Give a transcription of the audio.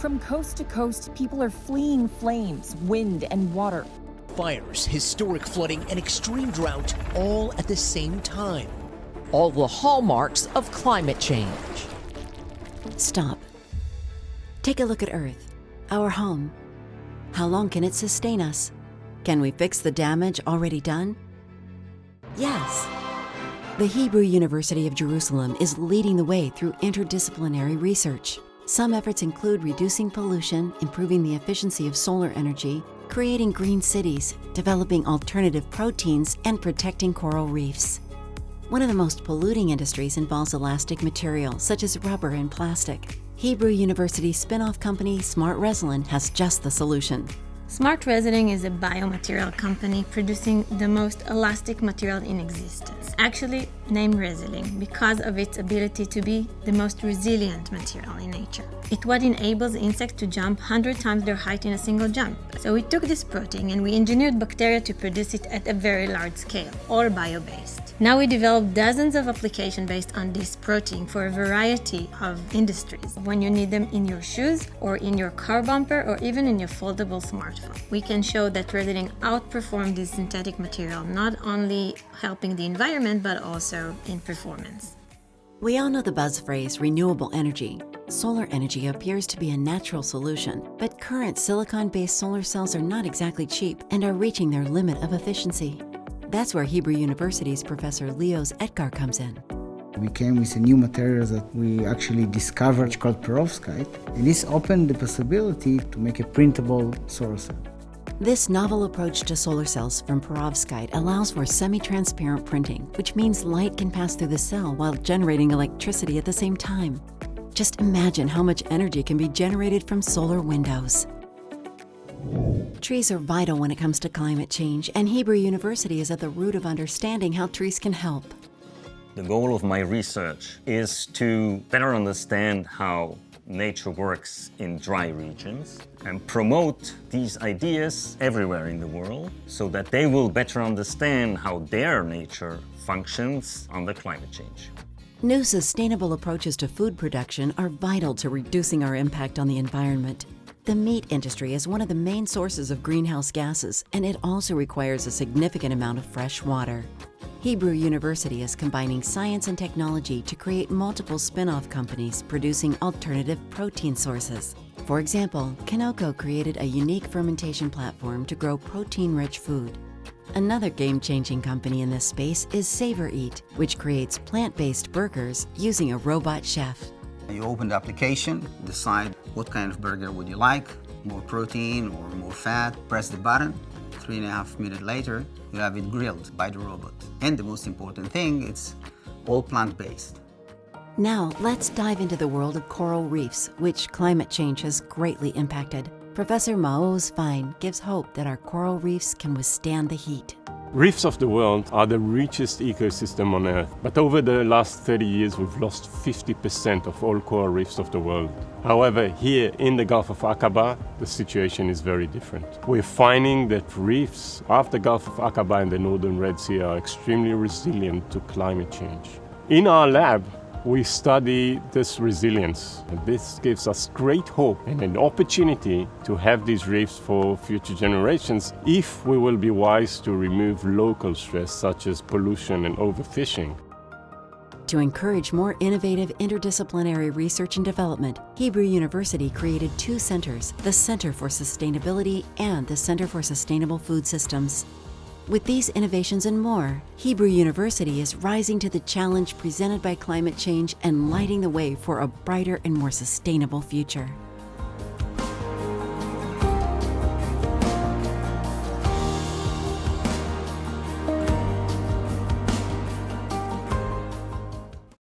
From coast to coast, people are fleeing flames, wind, and water. Fires, historic flooding, and extreme drought all at the same time. All the hallmarks of climate change. Stop. Take a look at Earth, our home. How long can it sustain us? Can we fix the damage already done? Yes. The Hebrew University of Jerusalem is leading the way through interdisciplinary research. Some efforts include reducing pollution, improving the efficiency of solar energy, creating green cities, developing alternative proteins, and protecting coral reefs. One of the most polluting industries involves elastic material, such as rubber and plastic. Hebrew University spin-off company Smart Resilin has just the solution. Smart Resilin is a biomaterial company producing the most elastic material in existence, actually named Resilin because of its ability to be the most resilient material in nature. It's what enables insects to jump 100 times their height in a single jump. So we took this protein and we engineered bacteria to produce it at a very large scale, all bio-based. Now we develop dozens of applications based on this protein for a variety of industries. When you need them in your shoes or in your car bumper or even in your foldable smartphone. We can show that Resilin outperformed this synthetic material, not only helping the environment but also in performance. We all know the buzz phrase renewable energy. Solar energy appears to be a natural solution, but current silicon-based solar cells are not exactly cheap and are reaching their limit of efficiency. That's where Hebrew University's Professor Leos Etgar comes in. We came with a new material that we actually discovered called perovskite, and this opened the possibility to make a printable solar cell. This novel approach to solar cells from perovskite allows for semi-transparent printing, which means light can pass through the cell while generating electricity at the same time. Just imagine how much energy can be generated from solar windows. Trees are vital when it comes to climate change, and Hebrew University is at the root of understanding how trees can help. The goal of my research is to better understand how nature works in dry regions and promote these ideas everywhere in the world so that they will better understand how their nature functions under climate change. New sustainable approaches to food production are vital to reducing our impact on the environment. The meat industry is one of the main sources of greenhouse gases, and it also requires a significant amount of fresh water. Hebrew University is combining science and technology to create multiple spin-off companies producing alternative protein sources. For example, Kanoko created a unique fermentation platform to grow protein-rich food. Another game-changing company in this space is Savor Eat, which creates plant-based burgers using a robot chef. You open the application, decide what kind of burger would you like, more protein or more fat, press the button. 3.5 minutes later, you have it grilled by the robot. And the most important thing, it's all plant-based. Now, let's dive into the world of coral reefs, which climate change has greatly impacted. Professor Maoz Fine gives hope that our coral reefs can withstand the heat. Reefs of the world are the richest ecosystem on Earth, but over the last 30 years we've lost 50% of all coral reefs of the world. However, here in the Gulf of Aqaba, the situation is very different. We're finding that reefs off the Gulf of Aqaba and the northern Red Sea are extremely resilient to climate change. In our lab, we study this resilience, and this gives us great hope and an opportunity to have these reefs for future generations if we will be wise to remove local stress such as pollution and overfishing. To encourage more innovative interdisciplinary research and development, Hebrew University created two centers, the Center for Sustainability and the Center for Sustainable Food Systems. With these innovations and more, Hebrew University is rising to the challenge presented by climate change and lighting the way for a brighter and more sustainable future.